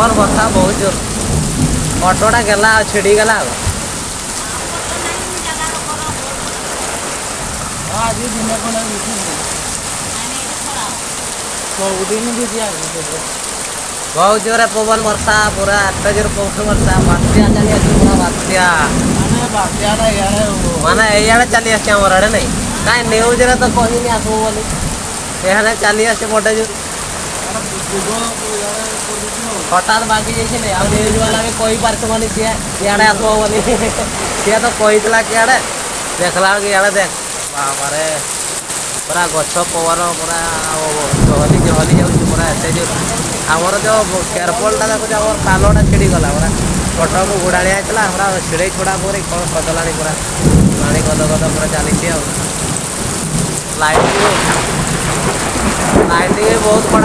पवन बर्षा बहुत जोर ऑटोटा गला छिड़ी गला आज दिन सबुदिन भी दिया बहुत जोर पवन वर्षा पूरा एत जोर पवन वर्षा बात्या चली पूरा बात्या माने ये चली आमर आड़े नहीं कहीं न्यूज रे तो कहीं नहीं आसबो बोली एहने चली आसे बड़े जोर हठात बाकी जाइए आ न्यूज वाला भी कही पारे सियाड़े आसबो बोली सी तो कही कि देखला इे देख बाबारे पूरा गछ पवन पूरा जहली जहली जाऊँ पूरा एत जोर आमर जो केयरपोलटा देखो आम पालटा छिड़गला पूरा कटक गुड़ाड़िया होता पूरा छिड़े छुड़ा पर कौन कदला पूरा पानी गद गद पूरा चली लाइट भी बहुत बड़ा